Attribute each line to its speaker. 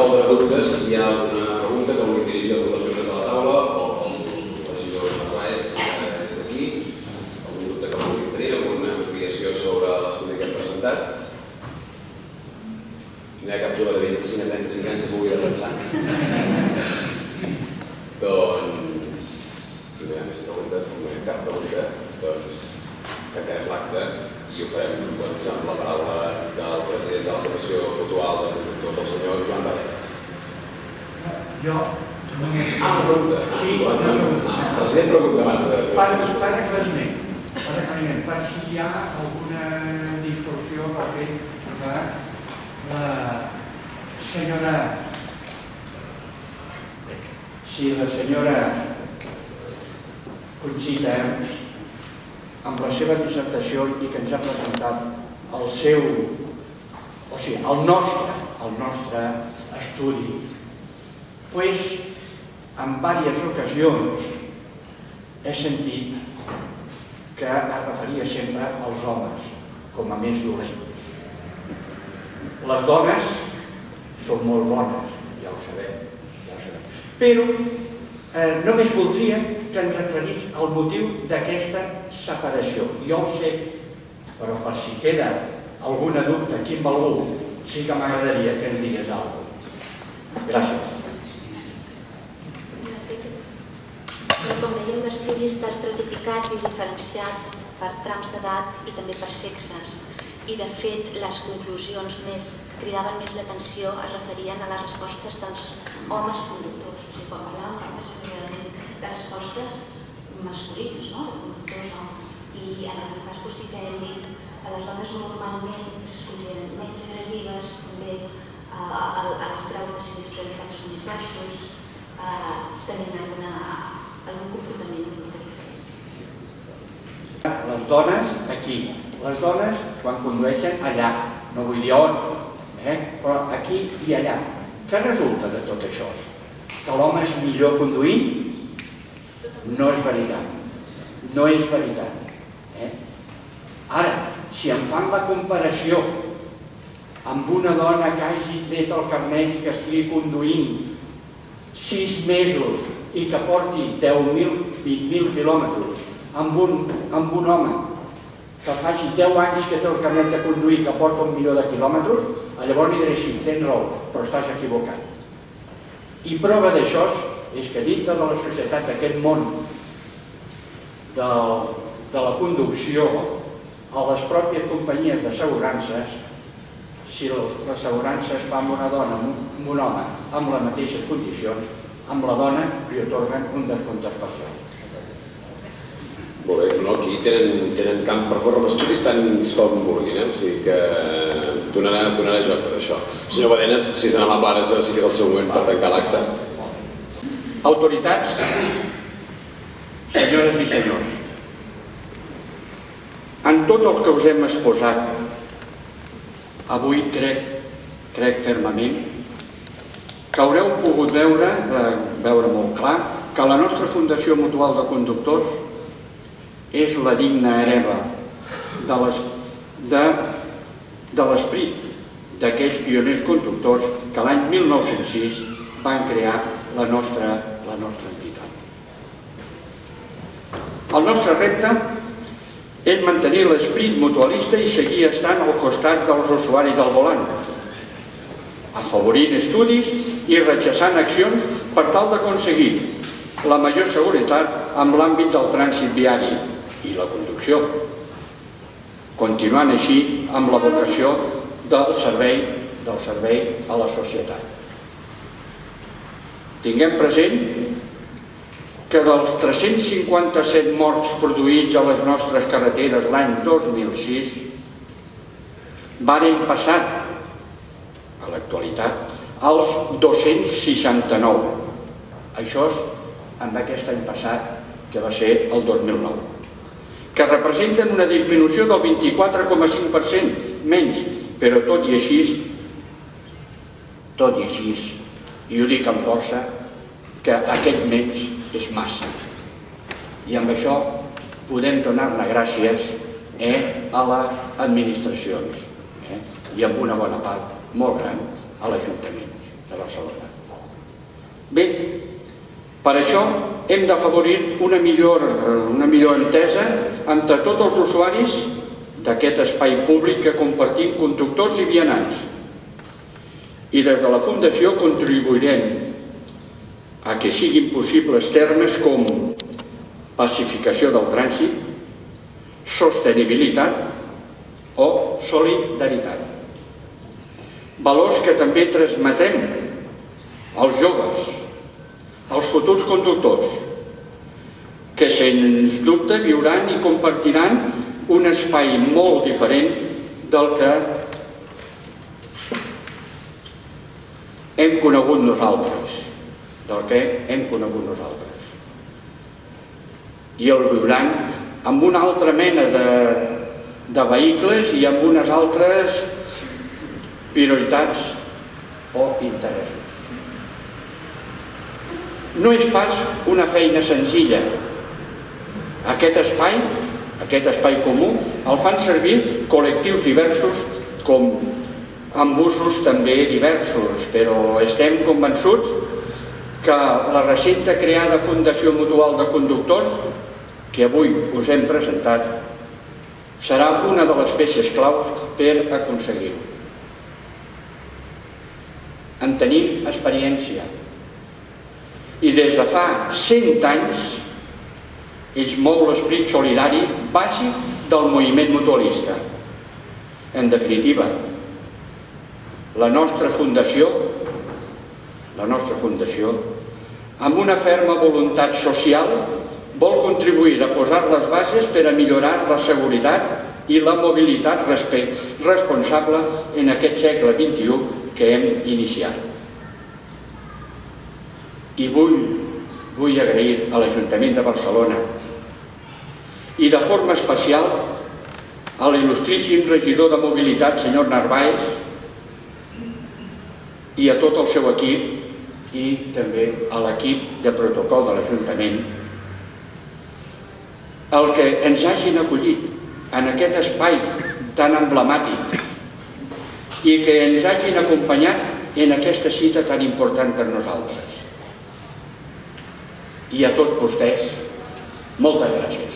Speaker 1: resoldre dubtes, si hi ha alguna pregunta que vulgui dirigir a alguns membres de la taula o al regidor Narváez, que és aquí, algun dubte que vulgui tenir, alguna ampliació sobre l'estudi que hem presentat. No hi ha cap jove de 25 a 35 anys que s'ho vulgui defensar. Doncs, si no hi ha més preguntes, no hi ha cap pregunta, doncs tancarem l'acte i ho farem amb la paraula del president de la Fundació Mutual de Conductors, el senyor Joan Barreras.
Speaker 2: Jo...
Speaker 1: Una pregunta.
Speaker 2: Sí, una pregunta.
Speaker 1: El president pregunta abans de fer
Speaker 2: Per aclariment, per si hi ha alguna distorsió pel fet que la senyora... Si la senyora Conxita Eus, amb la seva dissertació i que ens ha presentat el nostre estudi, doncs en diverses ocasions he sentit que es referia sempre als homes com a més dolents. Les dones són molt bones, ja ho sabem. Però només voldria que ens aclarís el motiu d'aquesta separació. Jo ho sé, però per si queda alguna dubte aquí amb algú, sí que m'agradaria que ens digués alguna cosa. Gràcies.
Speaker 3: Com dèiem, l'estudi està estratificat i diferenciat per trams d'edat i també per sexes. I, de fet, les conclusions que cridaven més l'atenció es referien a les respostes dels homes conductors. O sigui, quan parlàvem d'homes, de respostes masculines, de conductors homes. I en aquest cas sí que hem dit que les dones normalment es consideren menys agressives, també els graus de sinistralitat són més baixos, tenen algun comportament una mica diferent.
Speaker 2: Les dones, aquí. Les dones, quan condueixen, allà. No vull dir on, però aquí i allà. Què resulta de tot això? Que l'home és millor conduint? No és veritat. No és veritat. Ara, si em fan la comparació amb una dona que hagi tret el carnet i que estigui conduint 6 mesos i que porti 10.000, 20.000 quilòmetres amb un home que faci 10 anys que té el carnet de conduir que porta 1.000.000 de quilòmetres, llavors li diré sí, tens raó, però estàs equivocat. I prova d'això és que dintre de la societat, d'aquest món de la conducció, a les pròpies companyies d'assegurances, si l'assegurança es fa amb una dona, amb un home, amb les mateixes condicions, amb la dona li atorguen un descompte especial.
Speaker 1: Molt bé, aquí tenen camp per córrer amb estudis tant com vulguin, o sigui que donarà joc tot això. Senyor Badenes, si és tan amable, ara sí que és el seu moment per tancar l'acte.
Speaker 2: Autoritats, senyores i senyors, en tot el que us hem exposat, avui crec fermament que haureu pogut veure molt clar que la nostra Fundació Mutual de Conductors és la digna hereva de l'esperit d'aquells pioners conductors que l'any 1906 van crear la nostra entitat. El nostre repte és mantenir l'esperit mutualista i seguir estant al costat dels usuaris del volant, afavorint estudis i rechaçant accions per tal d'aconseguir la major seguretat en l'àmbit del trànsit viari i la conducció, continuant així amb la vocació del servei a la societat. Tinguem present que dels 357 morts produïts a les nostres carreteres l'any 2006 varen passar, a l'actualitat, als 269. Això és amb aquest any passat, que va ser el 2009, que representen una disminució del 24,5% menys, però tot i així, i ho dic amb força, que aquest menys és massa. I amb això podem donar-ne gràcies a les administracions i amb una bona part molt gran a l'Ajuntament. de Barcelona. Bé, per això hem d'afavorir una millor entesa entre tots els usuaris d'aquest espai públic que compartim conductors i vianants. I des de la Fundació contribuirem a que siguin possibles termes com pacificació del trànsit, sostenibilitat o solidaritat. Valors que també transmetem als joves, als futurs conductors, que sens dubte viuran i compartiran un espai molt diferent del que hem conegut nosaltres. I el viuran amb una altra mena de vehicles i amb unes altres prioritats o interessos. No és pas una feina senzilla. Aquest espai comú el fan servir col·lectius diversos amb usos també diversos, però estem convençuts que la recente creada Fundació Mutual de Conductors, que avui us hem presentat, serà una de les peces claus per aconseguir-ho. En tenim experiència i des de fa 100 anys es mou l'esperit solidari bàsic del moviment mutualista. En definitiva, la nostra fundació, amb una ferma voluntat social, vol contribuir a posar les bases per a millorar la seguretat i la mobilitat responsable en aquest segle XXI que hem iniciat. I vull agrair a l'Ajuntament de Barcelona i de forma especial a l'il·lustríssim regidor de Mobilitat, senyor Narváez, i a tot el seu equip i també a l'equip de protocol de l'Ajuntament el que ens hagin acollit en aquest espai tan emblemàtic i que ens hagin acompanyat en aquesta cita tan important per nosaltres. I a tots vostès, moltes gràcies.